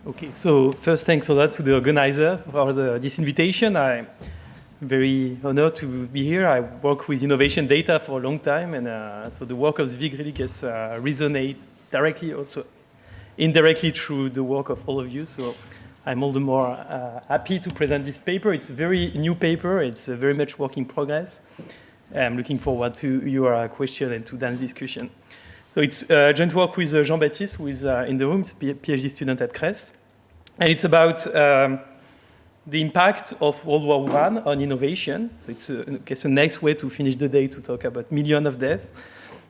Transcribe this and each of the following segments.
Okay, so first, thanks a lot to the organizer for this invitation. I'm very honored to be here. I work with innovation data for a long time, and so the work of Zvi Griliches resonates directly, also indirectly through the work of all of you. So I'm all the more happy to present this paper. It's a very new paper. It's very much work in progress. I'm looking forward to your question and to Dan's discussion. So it's joint work with Jean-Baptiste, who is in the room, PhD student at Crest. And it's about the impact of World War I on innovation. So it's a nice way to finish the day to talk about millions of deaths.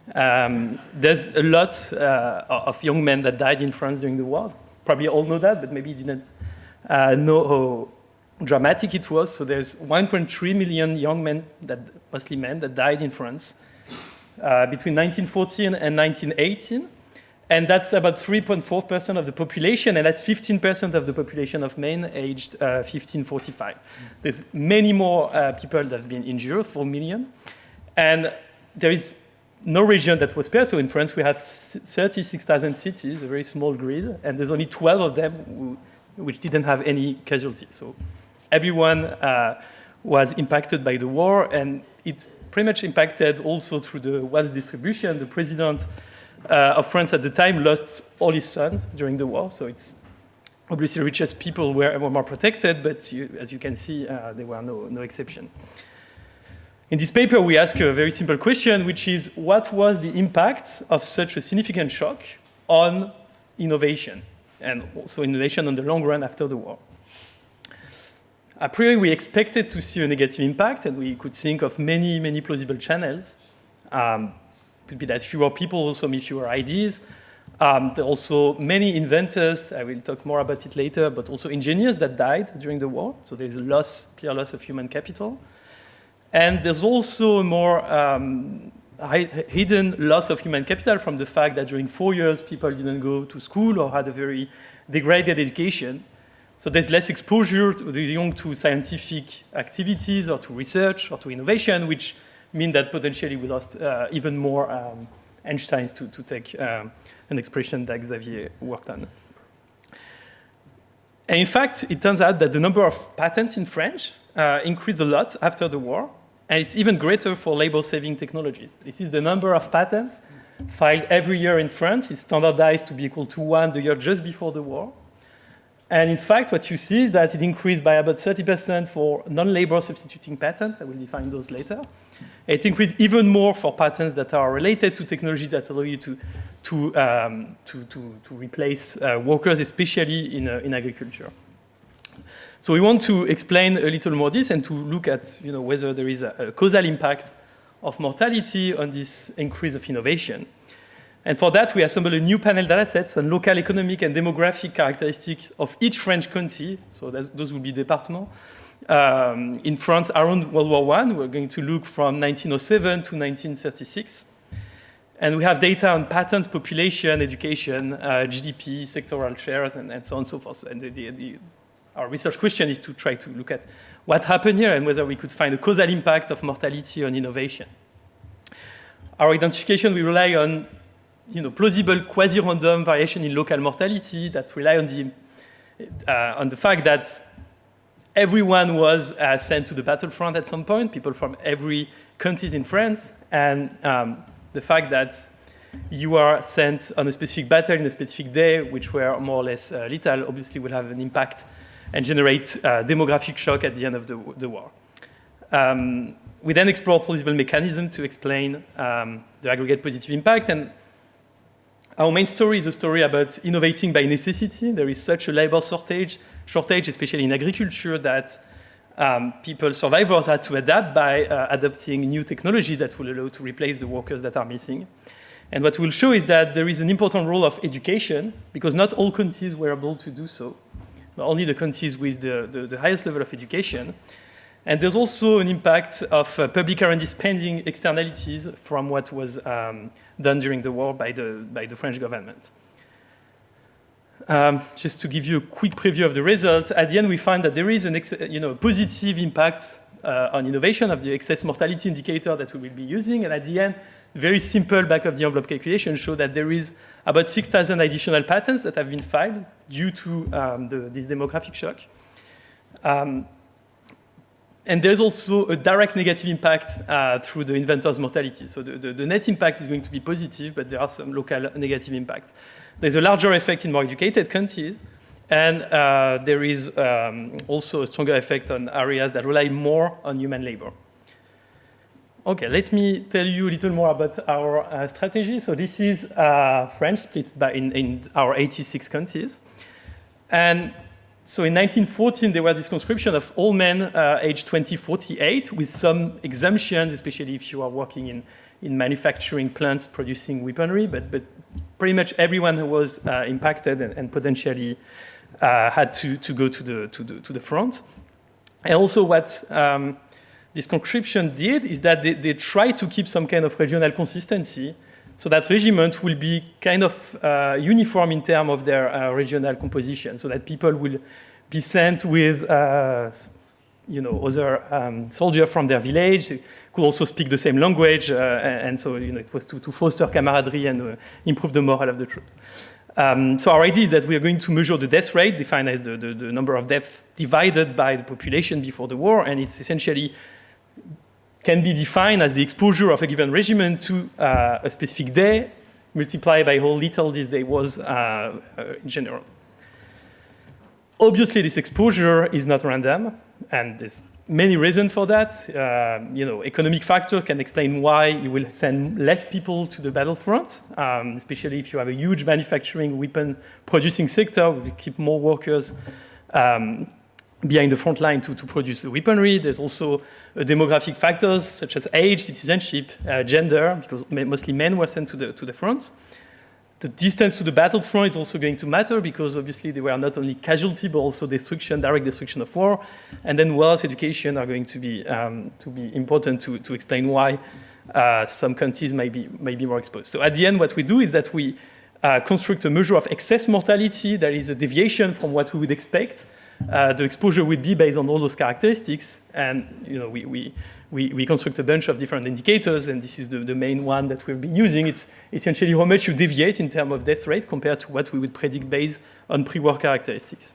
There's a lot of young men that died in France during the war. Probably all know that, but maybe you didn't know how dramatic it was. So there's 1.3 million young men, mostly men, that died in France between 1914 and 1918. And that's about 3.4% of the population, and that's 15% of the population of men aged 15-45. There's many more people that have been injured, 4 million. And there is no region that was spared. So in France, we have 36,000 cities, a very small grid, and there's only 12 of them which didn't have any casualties. So everyone was impacted by the war, and it's pretty much impacted also through the wealth distribution. The president of France at the time lost all his sons during the war, so it's obviously the richest people were more protected, but as you can see, there were no exception. In this paper, we ask a very simple question, which is, what was the impact of such a significant shock on innovation, and also innovation on the long run after the war? A priori, we expected to see a negative impact, and we could think of many, many plausible channels. Could be that fewer people, also fewer ideas. There are also many inventors, I will talk more about it later, but also engineers that died during the war. So there's a clear loss of human capital. And there's also a more hidden loss of human capital from the fact that during 4 years, people didn't go to school or had a very degraded education. So there's less exposure to the young to scientific activities or to research or to innovation, which mean that potentially we lost even more Einsteins, to take an expression that Xavier worked on. And in fact, it turns out that the number of patents in French increased a lot after the war, and it's even greater for labor-saving technologies. This is the number of patents filed every year in France. It's standardized to be equal to 1 the year just before the war. And in fact, what you see is that it increased by about 30% for non-labor substituting patents. I will define those later. It increased even more for patents that are related to technologies that allow you to replace workers, especially in agriculture. So we want to explain a little more this and to look at whether there is a causal impact of mortality on this increase of innovation. And for that, we assembled a new panel datasets on local economic and demographic characteristics of each French county. So those will be departments. In France, around World War I, we're going to look from 1907 to 1936. And we have data on patents, population, education, GDP, sectoral shares, and so on and so forth. And our research question is to try to look at what happened here and whether we could find a causal impact of mortality on innovation. Our identification, we rely on plausible quasi-random variation in local mortality that rely on the fact that everyone was sent to the battlefront at some point, people from every country in France, and the fact that you are sent on a specific battle in a specific day, which were more or less lethal, obviously will have an impact and generate demographic shock at the end of the war. We then explore plausible mechanisms to explain the aggregate positive impact, and our main story is a story about innovating by necessity. There is such a labor shortage, especially in agriculture, that survivors had to adapt by adopting new technology that will allow to replace the workers that are missing. And what we'll show is that there is an important role of education, because not all countries were able to do so, but only the countries with the highest level of education. And there's also an impact of public R&D spending externalities from what was done during the war by the French government. Just to give you a quick preview of the results, at the end we find that there is a positive impact on innovation of the excess mortality indicator that we will be using, and at the end very simple back-of-the-envelope calculation show that there is about 6,000 additional patents that have been filed due to this demographic shock. And there's also a direct negative impact through the inventors' mortality. So the net impact is going to be positive, but there are some local negative impacts. There's a larger effect in more educated countries, and there is also a stronger effect on areas that rely more on human labor. Okay, let me tell you a little more about our strategy. So this is France split in our 86 countries. And so in 1914, there was this conscription of all men aged 20-48 with some exemptions, especially if you are working in manufacturing plants producing weaponry, but pretty much everyone who was impacted and potentially had to go to the front. And also what this conscription did is that they tried to keep some kind of regional consistency so that regiments will be kind of uniform in terms of their regional composition, so that people will be sent with other soldiers from their village. They could also speak the same language, and so it was to foster camaraderie and improve the morale of the troops. So our idea is that we are going to measure the death rate, defined as the number of deaths divided by the population before the war, and it's essentially can be defined as the exposure of a given regiment to a specific day, multiplied by how little this day was in general. Obviously, this exposure is not random, and there's many reasons for that. Economic factor can explain why you will send less people to the battlefront, especially if you have a huge manufacturing weapon producing sector, we keep more workers behind the front line to produce the weaponry. There's also demographic factors such as age, citizenship, gender, because mostly men were sent to the front. The distance to the battlefront is also going to matter because obviously they were not only casualty but also direct destruction of war. And then wealth, education are going to be important to explain why some countries may be more exposed. So at the end, what we do is that we construct a measure of excess mortality that is a deviation from what we would expect. The exposure would be based on all those characteristics, and we construct a bunch of different indicators, and this is the main one that we'll be using. It's essentially how much you deviate in terms of death rate compared to what we would predict based on pre-war characteristics.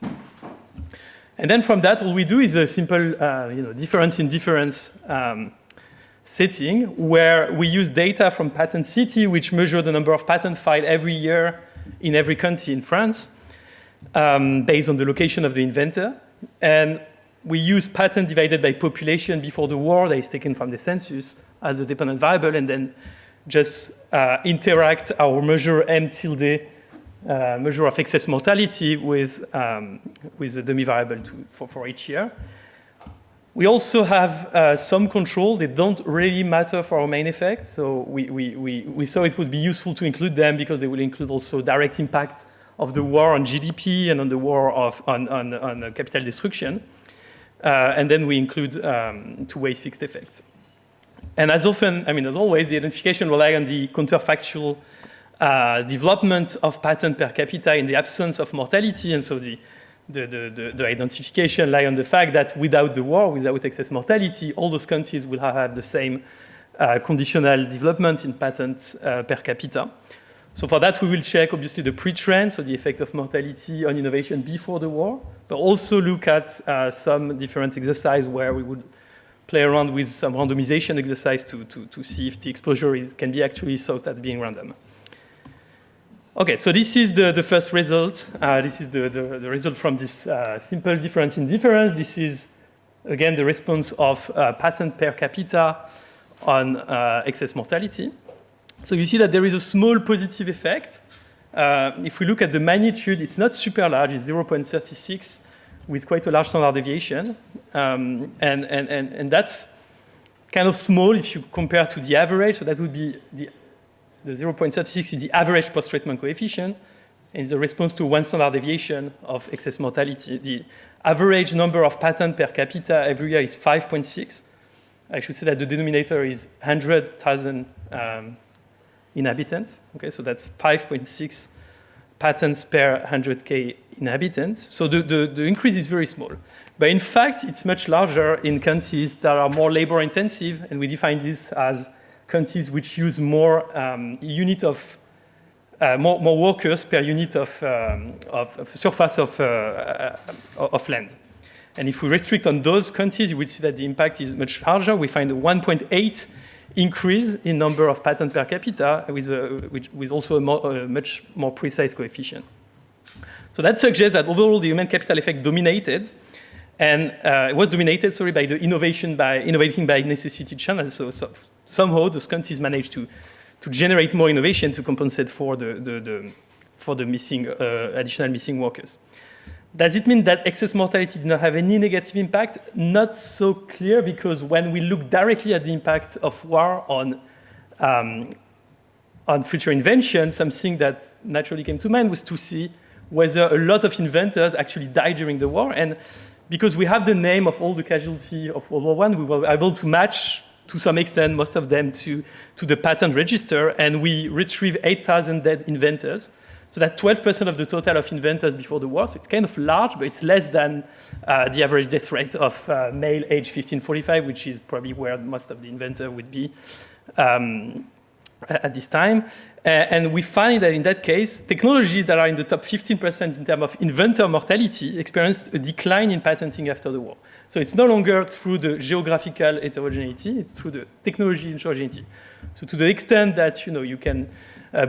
And then from that, all we do is a simple difference in difference setting, where we use data from Patent City, which measure the number of patents filed every year in every country in France, based on the location of the inventor. And we use patent divided by population before the war that is taken from the census as a dependent variable, and then just interact our measure M tilde, measure of excess mortality with a dummy variable for each year. We also have some control. They don't really matter for our main effect. So we saw it would be useful to include them because they will include also direct impact of the war on GDP and on the war on capital destruction. And then we include two-way fixed effects. And as always, the identification relies on the counterfactual development of patent per capita in the absence of mortality. And so the identification lies on the fact that without the war, without excess mortality, all those countries will have the same conditional development in patents per capita. So for that, we will check, obviously, the pre-trend, so the effect of mortality on innovation before the war, but also look at some different exercise where we would play around with some randomization exercise to see if the exposure can be actually thought as being random. Okay, so this is the first result. This is the result from this simple difference in difference. This is, again, the response of patent per capita on excess mortality. So you see that there is a small positive effect. If we look at the magnitude, it's not super large. It's 0.36 with quite a large standard deviation. And that's kind of small if you compare to the average. So that would be the 0.36 is the average post-treatment coefficient, and it's the response to one standard deviation of excess mortality. The average number of patents per capita every year is 5.6. I should say that the denominator is 100,000 inhabitants. Okay, so that's 5.6 patents per 100K inhabitants. So the increase is very small. But in fact, it's much larger in countries that are more labor intensive, and we define this as countries which use more unit of more workers per unit of surface of land. And if we restrict on those countries, you will see that the impact is much larger. We find a 1.8 increase in number of patents per capita with also a much more precise coefficient. So that suggests that overall the human capital effect dominated, and it was dominated, by the innovating by necessity channels. So somehow those countries managed to generate more innovation to compensate for the missing additional missing workers. Does it mean that excess mortality did not have any negative impact? Not so clear, because when we look directly at the impact of war on future invention, something that naturally came to mind was to see whether a lot of inventors actually died during the war. And because we have the name of all the casualties of World War I, we were able to match, to some extent, most of them to the patent register, and we retrieved 8,000 dead inventors. So that's 12% of the total of inventors before the war. So it's kind of large, but it's less than the average death rate of male age 15-45, which is probably where most of the inventors would be at this time. And we find that in that case, technologies that are in the top 15% in terms of inventor mortality experienced a decline in patenting after the war. So it's no longer through the geographical heterogeneity, it's through the technology heterogeneity. So to the extent that you can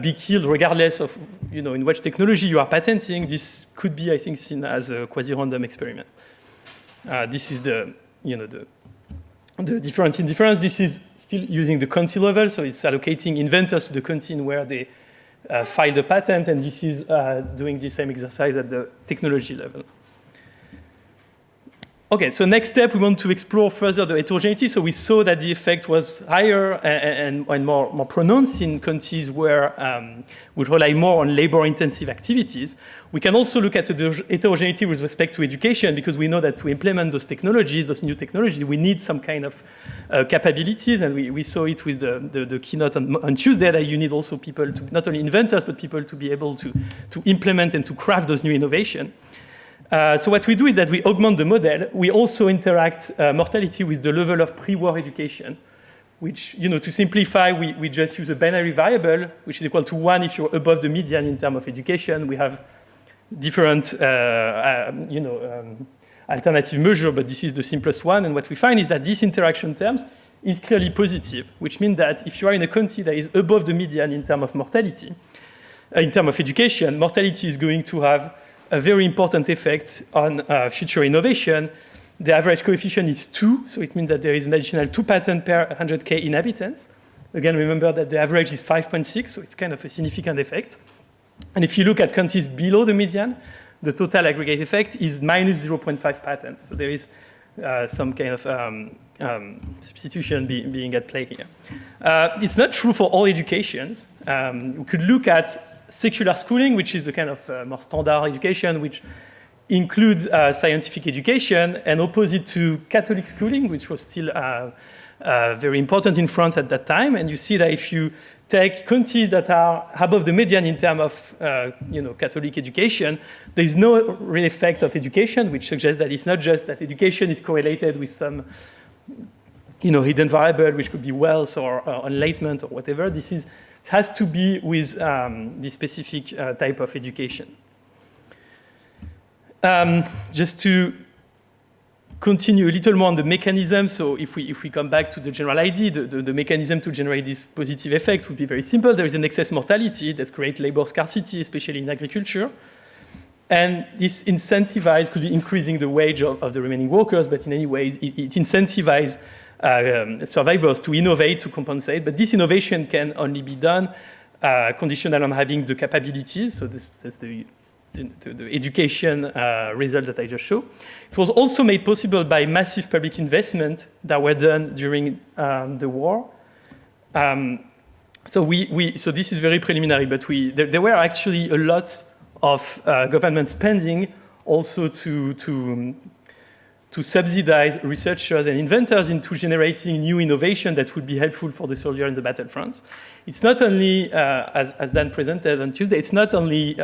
be killed regardless of in which technology you are patenting, this could be, I think, seen as a quasi-random experiment. This is the difference in difference. This is still using the county level, so it's allocating inventors to the county where they file the patent, and this is doing the same exercise at the technology level. Okay, so next step, we want to explore further the heterogeneity. So we saw that the effect was higher and more pronounced in countries where we rely more on labor-intensive activities. We can also look at the heterogeneity with respect to education, because we know that to implement those technologies, those new technologies, we need some kind of capabilities, and we saw it with the keynote on Tuesday, that you need also people, not only inventors, but people to be able to implement and to craft those new innovations. So what we do is that we augment the model. We also interact mortality with the level of pre-war education, which, to simplify, we just use a binary variable, which is equal to 1 if you're above the median in terms of education. We have different, alternative measures, but this is the simplest one. And what we find is that this interaction terms is clearly positive, which means that if you are in a country that is above the median in terms of mortality, in terms of education, mortality is going to have a very important effect on future innovation. The average coefficient is 2, so it means that there is an additional 2 patents per 100K inhabitants. Again, remember that the average is 5.6, so it's kind of a significant effect. And if you look at countries below the median, the total aggregate effect is minus 0.5 patents. So there is some kind of substitution being at play here. It's not true for all educations. We could look at secular schooling, which is the kind of more standard education, which includes scientific education, and opposite to Catholic schooling, which was still very important in France at that time. And you see that if you take countries that are above the median in terms of Catholic education, there is no real effect of education, which suggests that it's not just that education is correlated with some hidden variable, which could be wealth or enlightenment or whatever. This has to be with the specific type of education. Just to continue a little more on the mechanism, so if we come back to the general idea, the mechanism to generate this positive effect would be very simple. There is an excess mortality that creates labor scarcity, especially in agriculture. And this incentivizes, could be increasing the wage of the remaining workers, but in any ways, it incentivizes survivors to innovate, to compensate. But this innovation can only be done conditional on having the capabilities. So that's the education result that I just showed. It was also made possible by massive public investment that were done during the war. So this is very preliminary, but there were actually a lot of government spending also to subsidize researchers and inventors into generating new innovation that would be helpful for the soldier in the battlefront. It's not only, as Dan presented on Tuesday, it's not only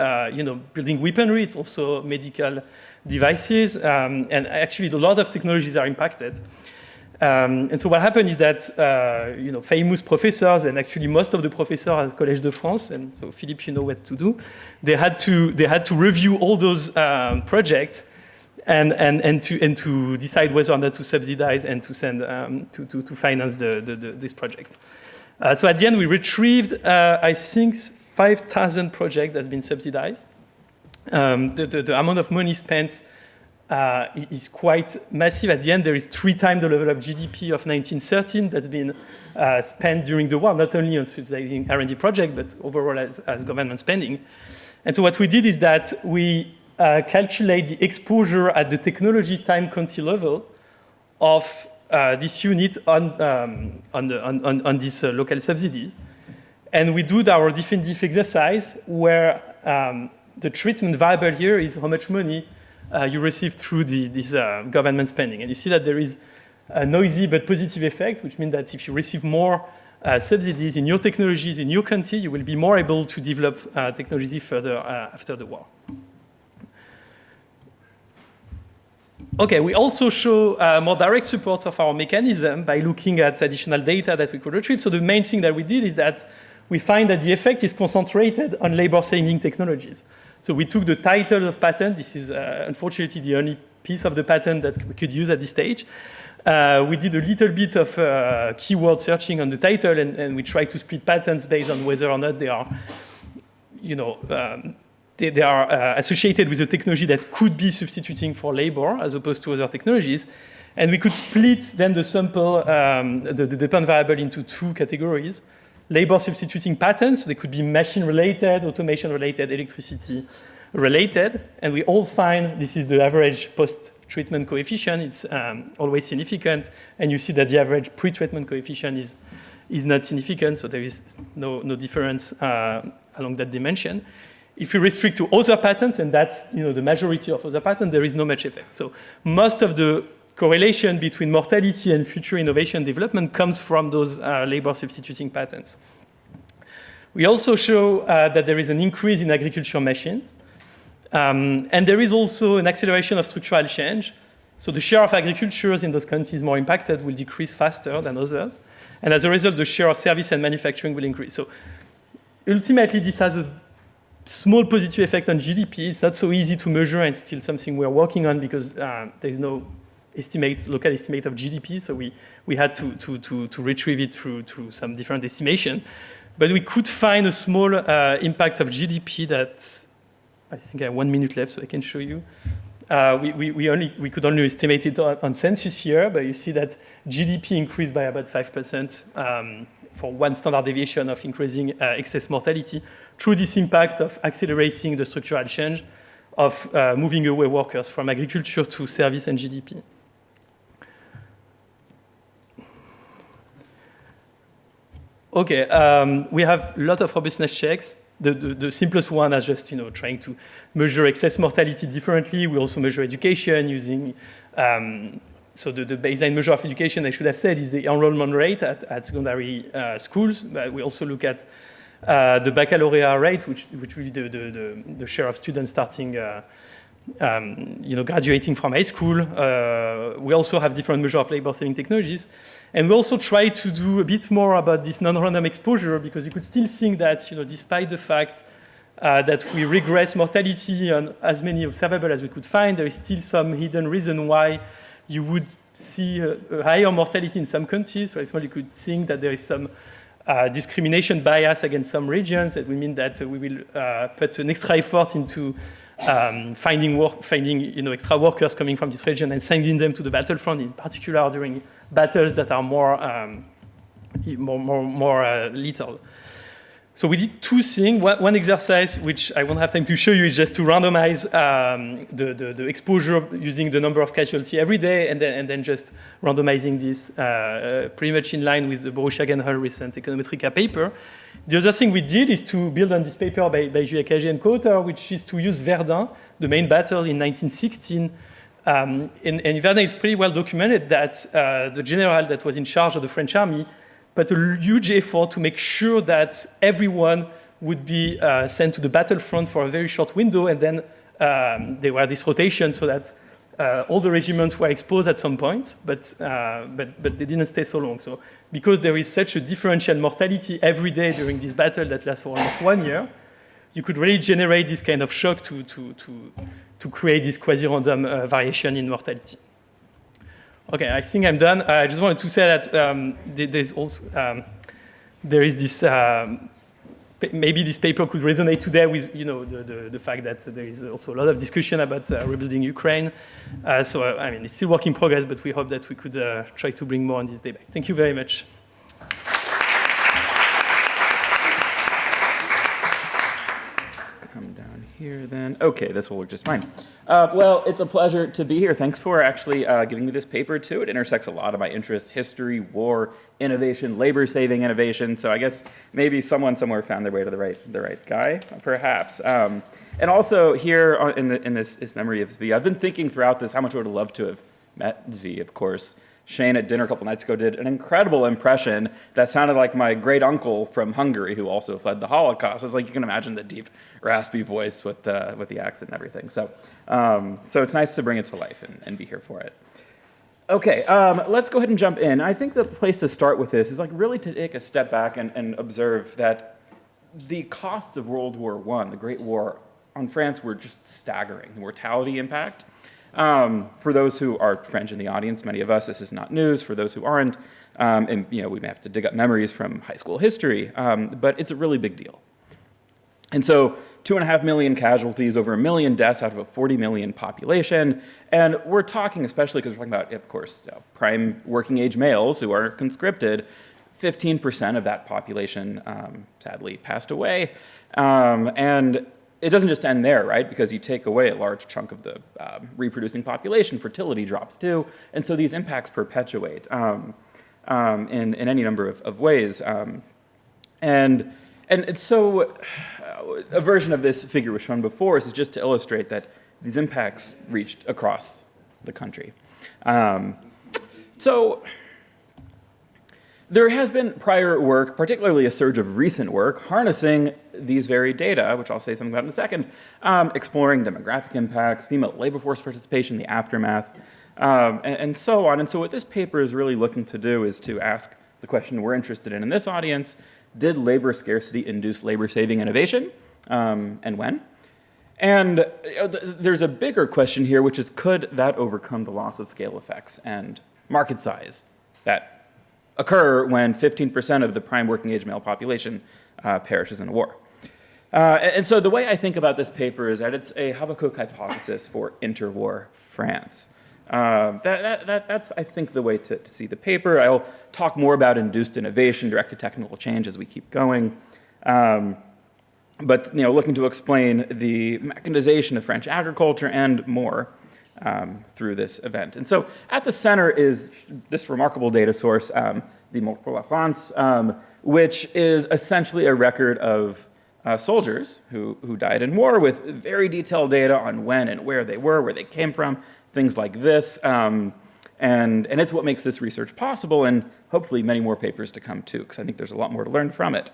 building weaponry, it's also medical devices, and actually a lot of technologies are impacted. And so what happened is that famous professors, and actually most of the professors at Collège de France, and so Philippe, you know what to do. They had to review all those projects and to decide whether or not to subsidize and to send to finance this project. So at the end, we retrieved I think 5,000 projects that have been subsidized. The amount of money spent is quite massive. At the end, there is 3 times the level of GDP of 1913 that's been spent during the war, not only on subsidizing R&D projects, but overall as government spending. And so what we did is that we calculate the exposure at the technology time country level of this unit on this local subsidies. And we do our definitive exercise where the treatment variable here is how much money you receive through this government spending. And you see that there is a noisy but positive effect, which means that if you receive more subsidies in your technologies in your country, you will be more able to develop technology further after the war. Okay, we also show more direct support of our mechanism by looking at additional data that we could retrieve. So the main thing that we did is that we find that the effect is concentrated on labor-saving technologies. So we took the title of patent. This is unfortunately the only piece of the patent that we could use at this stage. We did a little bit of keyword searching on the title, and we tried to split patents based on whether or not they are, they are associated with a technology that could be substituting for labor as opposed to other technologies. And we could split then the sample, the dependent variable into 2 categories. Labor substituting patents, they could be machine related, automation related, electricity related. And we all find this is the average post-treatment coefficient. It's always significant. And you see that the average pre-treatment coefficient is not significant. So there is no difference along that dimension. If you restrict to other patents, and that's the majority of other patents, there is no much effect. So most of the correlation between mortality and future innovation development comes from those labor substituting patents. We also show that there is an increase in agriculture machines. And there is also an acceleration of structural change. So the share of agricultures in those countries more impacted will decrease faster than others. And as a result, the share of service and manufacturing will increase. So ultimately, this has a small positive effect on GDP. It's not so easy to measure, and still something we're working on because there is no local estimate of GDP. So we had to retrieve it through some different estimation. But we could find a small impact of GDP that, I think I have 1 minute left, so I can show you. We could only estimate it on census year, but you see that GDP increased by about 5% for 1 standard deviation of increasing excess mortality through this impact of accelerating the structural change of moving away workers from agriculture to service and GDP. Okay, we have a lot of robustness checks. The simplest one is just trying to measure excess mortality differently. We also measure education using so the baseline measure of education, I should have said, is the enrollment rate at secondary schools. But we also look at the baccalaureate rate, which will be the share of students starting graduating from high school. We also have different measures of labor-saving technologies. And we also try to do a bit more about this non-random exposure, because you could still think that, despite the fact that we regress mortality on as many observable as we could find, there is still some hidden reason why you would see a higher mortality in some countries. For example, you could think that there is some discrimination bias against some regions. That will mean that we will put an extra effort into finding extra workers coming from this region and sending them to the battlefront, in particular during battles that are more lethal. So we did 2 things. One exercise, which I won't have time to show you, is just to randomize the exposure using the number of casualties every day, and then just randomizing this pretty much in line with the Borussia-Hull recent econometrica paper. The other thing we did is to build on this paper by Aghion and co-author, which is to use Verdun, the main battle in 1916. In Verdun, it's pretty well documented that the general that was in charge of the French army put a huge effort to make sure that everyone would be sent to the battlefront for a very short window, and then there were this rotation so that all the regiments were exposed at some point, but they didn't stay so long. So because there is such a differential mortality every day during this battle that lasts for almost 1 year, you could really generate this kind of shock to create this quasi-random variation in mortality. Okay, I think I'm done. I just wanted to say that there's also there is this maybe this paper could resonate today with the fact that there is also a lot of discussion about rebuilding Ukraine. So I mean it's still work in progress, but we hope that we could try to bring more on this debate. Thank you very much. Come down here then. Okay, this will work just fine. Well, it's a pleasure to be here. Thanks for actually giving me this paper too. It intersects a lot of my interests: history, war, innovation, labor-saving innovation. So I guess maybe someone somewhere found their way to the right guy, perhaps. And also here in this memory of Zvi, I've been thinking throughout this how much I would have loved to have met Zvi, of course. Shane at dinner a couple nights ago did an incredible impression that sounded like my great uncle from Hungary who also fled the Holocaust. It's like you can imagine the deep, raspy voice with the accent and everything. So it's nice to bring it to life and be here for it. Okay, let's go ahead and jump in. I think the place to start with this is like really to take a step back and observe that the costs of World War I, the Great War, on France were just staggering. The mortality impact. For those who are French in the audience, many of us, this is not news. For those who aren't, and we may have to dig up memories from high school history, but it's a really big deal. And so 2.5 million casualties, over 1 million deaths out of a 40 million population. And we're talking, especially because we're talking about, of course, prime working age males who are conscripted, 15% of that population sadly passed away. And it doesn't just end there, right? Because you take away a large chunk of the reproducing population, fertility drops too, and so these impacts perpetuate in any number of ways. And so a version of this figure was shown before. This is just to illustrate that these impacts reached across the country. So there has been prior work, particularly a surge of recent work, harnessing these very data, which I'll say something about in a second, exploring demographic impacts, female labor force participation, the aftermath, and so on. And so what this paper is really looking to do is to ask the question we're interested in this audience: did labor scarcity induce labor-saving innovation, and when? And there's a bigger question here, which is, could that overcome the loss of scale effects and market size that occur when 15% of the prime working age male population perishes in a war? And so the way I think about this paper is that it's a Habakkuk hypothesis for interwar France. That's, I think, the way to see the paper. I'll talk more about induced innovation, directed technical change as we keep going. But looking to explain the mechanization of French agriculture and more through this event. And so at the center is this remarkable data source, the Mort pour la France, which is essentially a record of soldiers who died in war with very detailed data on when and where they were, where they came from, things like this. And it's what makes this research possible, and hopefully many more papers to come too, because I think there's a lot more to learn from it.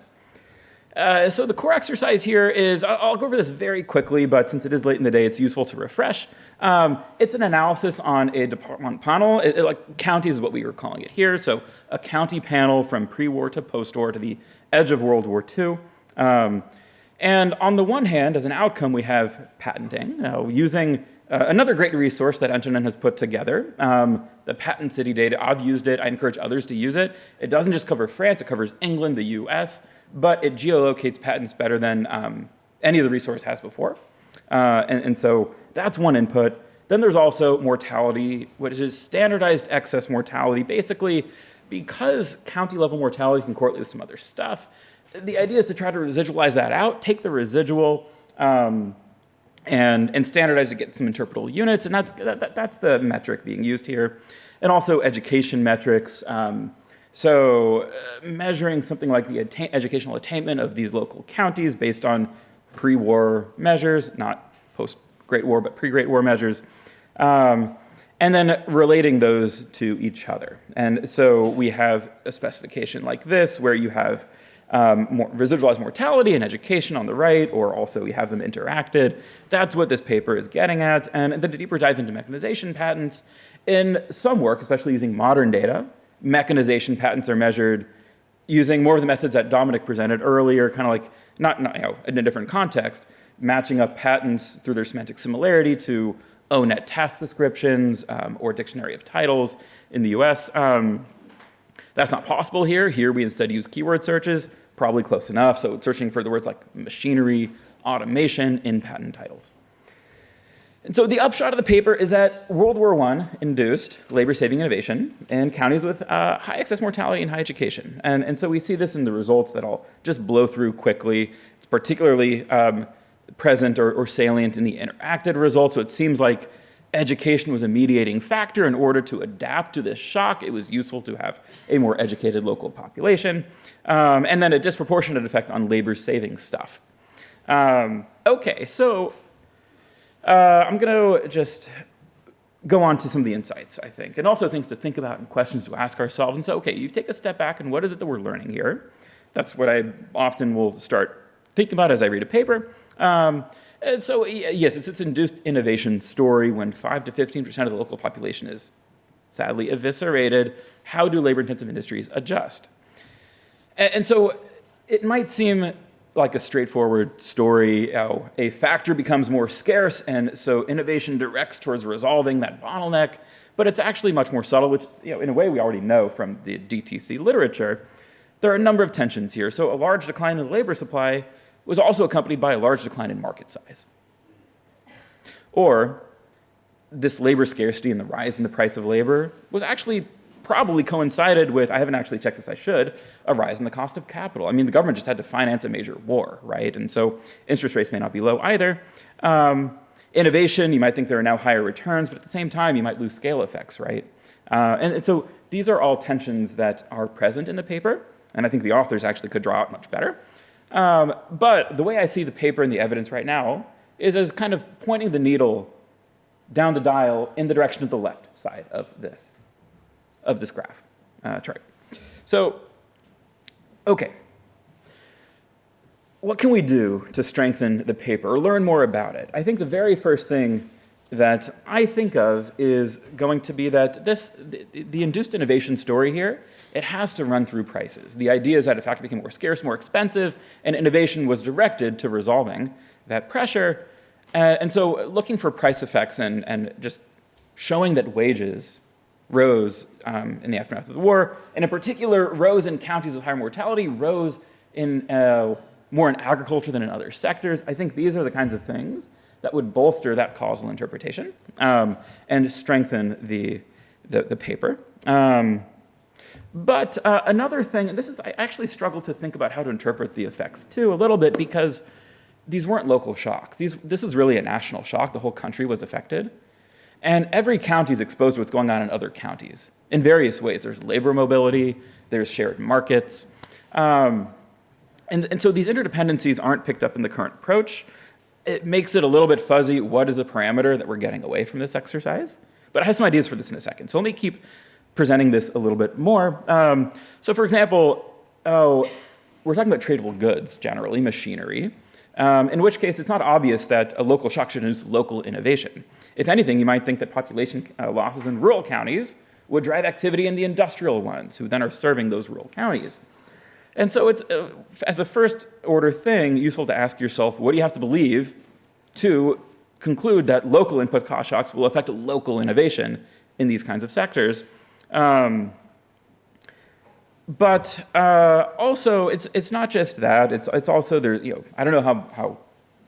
So the core exercise here is, I'll go over this very quickly, but since it is late in the day, it's useful to refresh. It's an analysis on a department panel. Like counties is what we were calling it here. So a county panel from pre-war to post-war to the edge of World War II. And on the one hand, as an outcome, we have patenting, using another great resource that Antonin has put together, the Patent City data. I've used it. I encourage others to use it. It doesn't just cover France. It covers England, the US, but it geolocates patents better than any of the resource has before. And so that's one input. Then there's also mortality, which is standardized excess mortality. Basically, because county level mortality can correlate with some other stuff, the idea is to try to residualize that out, take the residual and standardize to get some interpretable units, and that's the metric being used here. And also education metrics. So measuring something like the educational attainment of these local counties based on pre-war measures, not post-Great War, but pre-Great War measures, and then relating those to each other. And so we have a specification like this, where you have more residualized mortality and education on the right, or also we have them interacted. That's what this paper is getting at. And then a deeper dive into mechanization patents. In some work, especially using modern data, mechanization patents are measured using more of the methods that Dominic presented earlier, kind of like, not in a different context, matching up patents through their semantic similarity to ONET task descriptions or dictionary of titles in the US. That's not possible here. Here we instead use keyword searches, probably close enough. So it's searching for the words like machinery, automation in patent titles. And so the upshot of the paper is that World War I induced labor-saving innovation in counties with high excess mortality and high education. And so we see this in the results that I'll just blow through quickly. It's particularly present or salient in the interacted results. So it seems like education was a mediating factor. In order to adapt to this shock, it was useful to have a more educated local population. And then a disproportionate effect on labor-saving stuff. Okay, so I'm going to just go on to some of the insights, I think, and also things to think about and questions to ask ourselves. And so, okay, you take a step back, and what is it that we're learning here? That's what I often will start thinking about as I read a paper. And so, yes, it's induced innovation story when 5 to 15% of the local population is sadly eviscerated. How do labor-intensive industries adjust? And so it might seem like a straightforward story. A factor becomes more scarce, and so innovation directs towards resolving that bottleneck. But it's actually much more subtle, which, in a way, we already know from the DTC literature. There are a number of tensions here. So a large decline in the labor supply was also accompanied by a large decline in market size. Or this labor scarcity and the rise in the price of labor was actually probably coincided with, I haven't actually checked this, I should, a rise in the cost of capital. I mean, the government just had to finance a major war, right? And so interest rates may not be low either. Innovation, you might think there are now higher returns, but at the same time, you might lose scale effects, right? And so these are all tensions that are present in the paper, and I think the authors actually could draw out much better. But the way I see the paper and the evidence right now is as kind of pointing the needle down the dial in the direction of the left side of this graph chart. So, okay. What can we do to strengthen the paper or learn more about it? I think the very first thing that I think of is going to be that the induced innovation story here, it has to run through prices. The idea is that, in fact, it became more scarce, more expensive, and innovation was directed to resolving that pressure. And so looking for price effects and just showing that wages rose in the aftermath of the war, and in particular, rose in counties with higher mortality, rose in more in agriculture than in other sectors. I think these are the kinds of things that would bolster that causal interpretation and strengthen the paper. But another thing, and I actually struggle to think about how to interpret the effects too a little bit, because these weren't local shocks. This was really a national shock. The whole country was affected. And every county is exposed to what's going on in other counties in various ways. There's labor mobility, there's shared markets. And so these interdependencies aren't picked up in the current approach. It makes it a little bit fuzzy. What is the parameter that we're getting away from this exercise? But I have some ideas for this in a second. So let me keep presenting this a little bit more. So for example, we're talking about tradable goods, generally, machinery, in which case it's not obvious that a local shock should induce local innovation. If anything, you might think that population losses in rural counties would drive activity in the industrial ones, who then are serving those rural counties. And so it's, as a first order thing, useful to ask yourself, what do you have to believe to conclude that local input cost shocks will affect local innovation in these kinds of sectors? But also, it's not just that. It's also there. I don't know how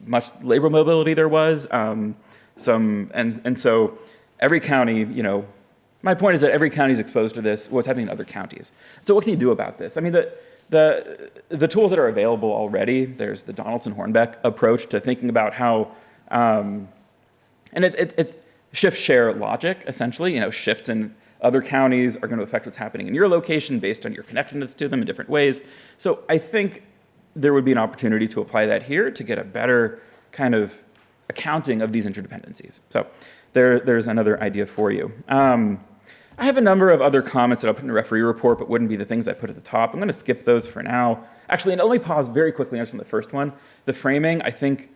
much labor mobility there was. And so every county. My point is that every county is exposed to this. What's happening in other counties? So what can you do about this? I mean, the tools that are available already. There's the Donaldson-Hornbeck approach to thinking about how, and it shift share logic essentially. Shifts in other counties are going to affect what's happening in your location based on your connectedness to them in different ways. So I think there would be an opportunity to apply that here to get a better kind of accounting of these interdependencies. So there's another idea for you. I have a number of other comments that I'll put in the referee report, but wouldn't be the things I put at the top. I'm going to skip those for now. Actually, and let me pause very quickly on the first one. The framing, I think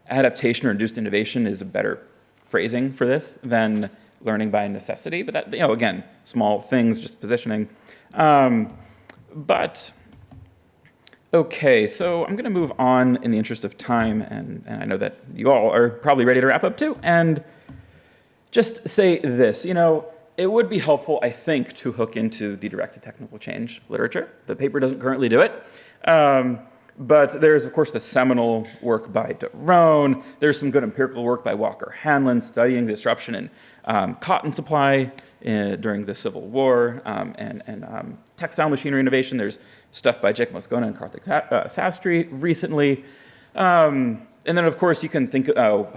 adaptation or induced innovation is a better phrasing for this than learning by necessity. But that, again, small things, just positioning. But okay, so I'm going to move on in the interest of time, and I know that you all are probably ready to wrap up too. And just say this, it would be helpful, I think, to hook into the directed technical change literature. The paper doesn't currently do it. But there's, of course, the seminal work by de Roon. There's some good empirical work by Walker Hanlon studying disruption in cotton supply during the Civil War and textile machinery innovation. There's stuff by Jacob Moscona and Karthik Sastry recently. And then, of course, you can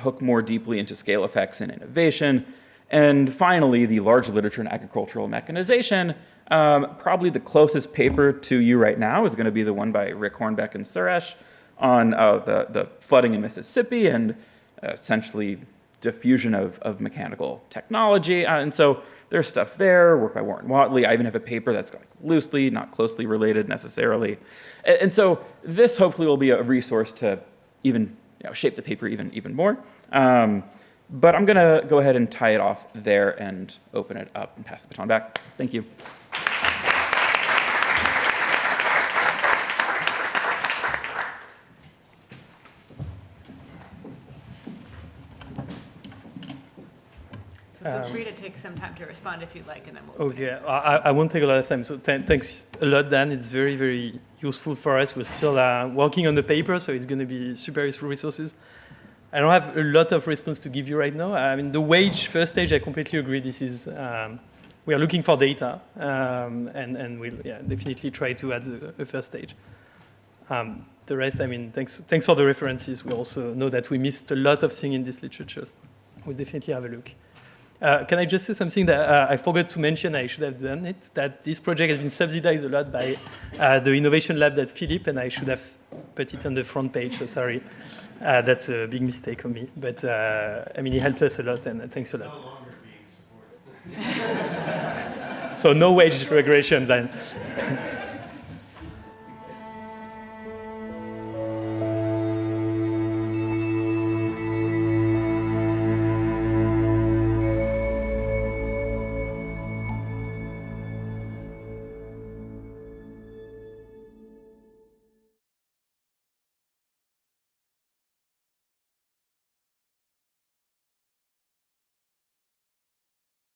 hook more deeply into scale effects and innovation. And finally, the large literature in agricultural mechanization. Probably the closest paper to you right now is going to be the one by Rick Hornbeck and Suresh on the flooding in Mississippi and essentially diffusion of mechanical technology. And so there's stuff there, work by Warren Watley. I even have a paper that's loosely, not closely related necessarily. And so this hopefully will be a resource to even shape the paper even more. But I'm going to go ahead and tie it off there and open it up and pass the baton back. Thank you. Feel free to take some time to respond if you'd like, and then we'll Okay, I won't take a lot of time. So thanks a lot, Dan. It's very, very useful for us. We're still working on the paper, so it's going to be super useful resources. I don't have a lot of response to give you right now. I mean, the wage first stage, I completely agree. This is we are looking for data, and we'll definitely try to add a first stage. The rest, I mean, thanks for the references. We also know that we missed a lot of things in this literature. We'll definitely have a look. Can I just say something that I forgot to mention? I should have done it. That this project has been subsidized a lot by the innovation lab that Philippe, and I should have put it on the front page. So sorry, that's a big mistake on me. But I mean, he helped us a lot, and thanks a lot. No longer being supported. So no wage regression then.